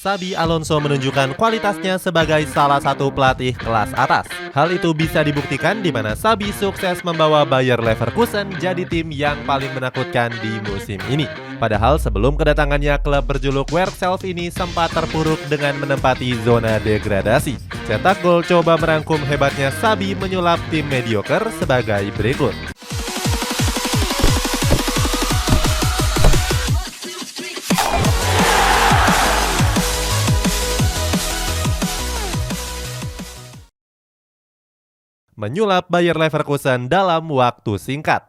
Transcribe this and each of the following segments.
Xabi Alonso menunjukkan kualitasnya sebagai salah satu pelatih kelas atas. Hal itu bisa dibuktikan di mana Xabi sukses membawa Bayer Leverkusen jadi tim yang paling menakutkan di musim ini. Padahal sebelum kedatangannya, klub berjuluk Werkself ini sempat terpuruk dengan menempati zona degradasi. Cetak Gol coba merangkum hebatnya Xabi menyulap tim mediocre sebagai berikut. Menyulap Bayer Leverkusen dalam waktu singkat.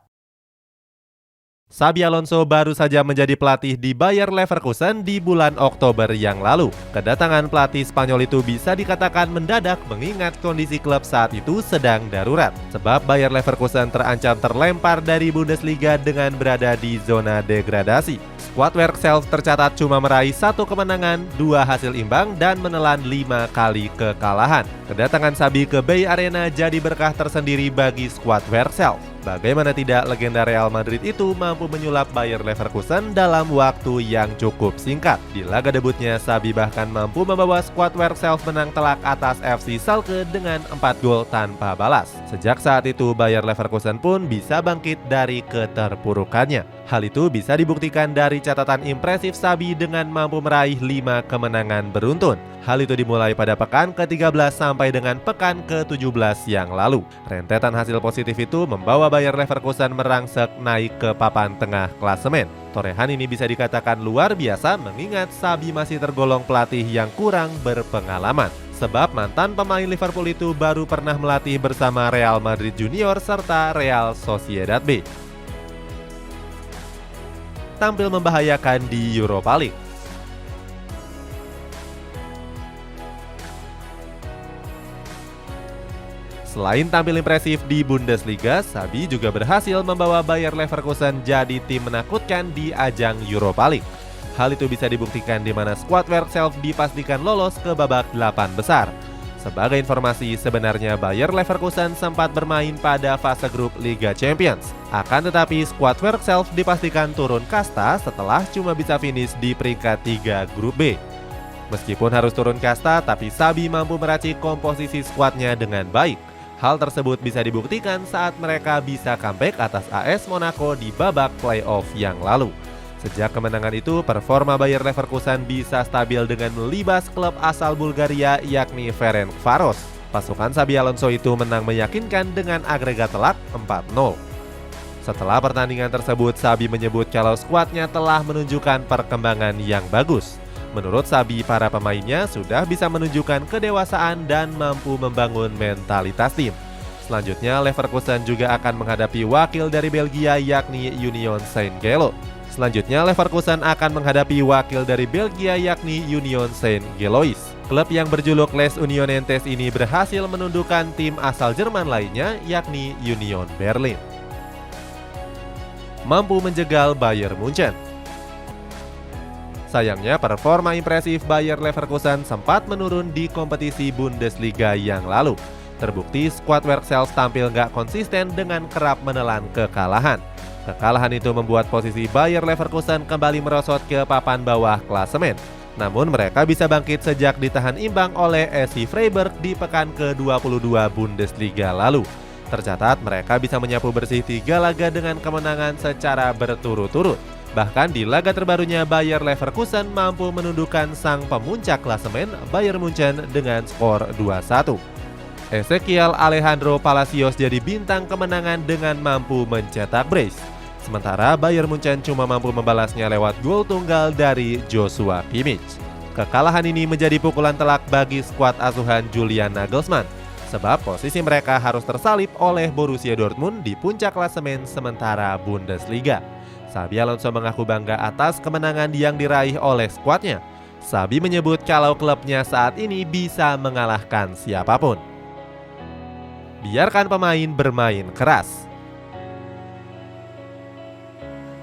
Xabi Alonso baru saja menjadi pelatih di Bayer Leverkusen di bulan Oktober yang lalu. Kedatangan pelatih Spanyol itu bisa dikatakan mendadak mengingat kondisi klub saat itu sedang darurat. Sebab Bayer Leverkusen terancam terlempar dari Bundesliga dengan berada di zona degradasi. Skuad Werkself tercatat cuma meraih 1 kemenangan, 2 hasil imbang, dan menelan 5 kali kekalahan. Kedatangan Xabi ke Bay Arena jadi berkah tersendiri bagi skuad Werkself. Bagaimana tidak, legenda Real Madrid itu mampu menyulap Bayer Leverkusen dalam waktu yang cukup singkat. Di laga debutnya, Xabi bahkan mampu membawa skuad Werkself menang telak atas FC Schalke dengan 4 gol tanpa balas. Sejak saat itu, Bayer Leverkusen pun bisa bangkit dari keterpurukannya. Hal itu bisa dibuktikan dari catatan impresif Xabi dengan mampu meraih 5 kemenangan beruntun. Hal itu dimulai pada pekan ke-13 sampai dengan pekan ke-17 yang lalu. Rentetan hasil positif itu membawa Bayer Leverkusen merangsek naik ke papan tengah klasemen. Torehan ini bisa dikatakan luar biasa mengingat Xabi masih tergolong pelatih yang kurang berpengalaman. Sebab mantan pemain Liverpool itu baru pernah melatih bersama Real Madrid Junior serta Real Sociedad B. Tampil membahayakan di Europa League. Selain tampil impresif di Bundesliga, Xabi juga berhasil membawa Bayer Leverkusen jadi tim menakutkan di ajang Europa League. Hal itu bisa dibuktikan di mana skuad Werkself dipastikan lolos ke babak 8 besar. Sebagai informasi, sebenarnya Bayer Leverkusen sempat bermain pada fase grup Liga Champions. Akan tetapi skuad Werkself dipastikan turun kasta setelah cuma bisa finish di peringkat 3 grup B. Meskipun harus turun kasta, tapi Xabi mampu meracik komposisi skuadnya dengan baik. Hal tersebut bisa dibuktikan saat mereka bisa comeback atas AS Monaco di babak playoff yang lalu. Sejak kemenangan itu, performa Bayer Leverkusen bisa stabil dengan melibas klub asal Bulgaria yakni Ferencvaros. Pasukan Xabi Alonso itu menang meyakinkan dengan agregat telak 4-0. Setelah pertandingan tersebut, Xabi menyebut kalau skuadnya telah menunjukkan perkembangan yang bagus. Menurut Xabi, para pemainnya sudah bisa menunjukkan kedewasaan dan mampu membangun mentalitas tim. Selanjutnya, Leverkusen juga akan menghadapi wakil dari Belgia yakni Union Saint-Gelo. Klub yang berjuluk Les Unionentes ini berhasil menundukkan tim asal Jerman lainnya yakni Union Berlin. Mampu menjegal Bayern Munchen. Sayangnya, performa impresif Bayer Leverkusen sempat menurun di kompetisi Bundesliga yang lalu. Terbukti skuad Werkself tampil nggak konsisten dengan kerap menelan kekalahan. Kekalahan itu membuat posisi Bayer Leverkusen kembali merosot ke papan bawah klasemen. Namun mereka bisa bangkit sejak ditahan imbang oleh SC Freiburg di pekan ke-22 Bundesliga lalu. Tercatat mereka bisa menyapu bersih 3 laga dengan kemenangan secara berturut-turut. Bahkan di laga terbarunya, Bayer Leverkusen mampu menundukkan sang pemuncak klasemen Bayern Munchen dengan skor 2-1. Ezequiel Alejandro Palacios jadi bintang kemenangan dengan mampu mencetak brace. Sementara Bayern Munchen cuma mampu membalasnya lewat gol tunggal dari Joshua Kimmich. Kekalahan ini menjadi pukulan telak bagi skuad asuhan Julian Nagelsmann. Sebab posisi mereka harus tersalip oleh Borussia Dortmund di puncak klasemen sementara Bundesliga. Xabi Alonso mengaku bangga atas kemenangan yang diraih oleh skuadnya. Xabi menyebut kalau klubnya saat ini bisa mengalahkan siapapun. Biarkan pemain bermain keras.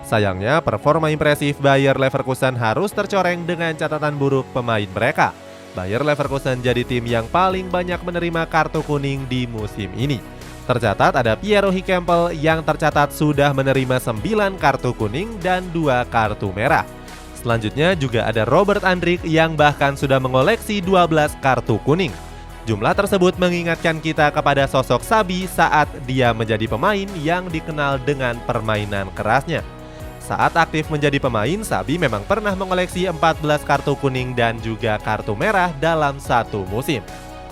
Sayangnya, performa impresif Bayer Leverkusen harus tercoreng dengan catatan buruk pemain mereka. Bayer Leverkusen jadi tim yang paling banyak menerima kartu kuning di musim ini. Tercatat ada Piero Hinkempel yang tercatat sudah menerima 9 kartu kuning dan 2 kartu merah. Selanjutnya juga ada Robert Andrich yang bahkan sudah mengoleksi 12 kartu kuning. Jumlah tersebut mengingatkan kita kepada sosok Xabi saat dia menjadi pemain yang dikenal dengan permainan kerasnya. Saat aktif menjadi pemain, Xabi memang pernah mengoleksi 14 kartu kuning dan juga kartu merah dalam satu musim.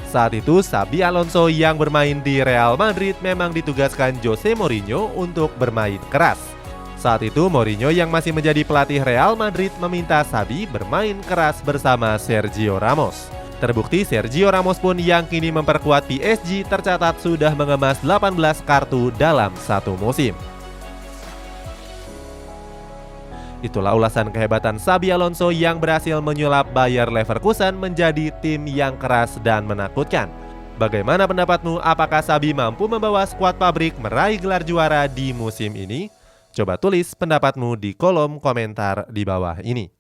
Saat itu, Xabi Alonso yang bermain di Real Madrid memang ditugaskan Jose Mourinho untuk bermain keras. Saat itu, Mourinho yang masih menjadi pelatih Real Madrid meminta Xabi bermain keras bersama Sergio Ramos. Terbukti Sergio Ramos pun yang kini memperkuat PSG tercatat sudah mengemas 18 kartu dalam satu musim. Itulah ulasan kehebatan Xabi Alonso yang berhasil menyulap Bayer Leverkusen menjadi tim yang keras dan menakutkan. Bagaimana pendapatmu? Apakah Xabi mampu membawa skuad pabrik meraih gelar juara di musim ini? Coba tulis pendapatmu di kolom komentar di bawah ini.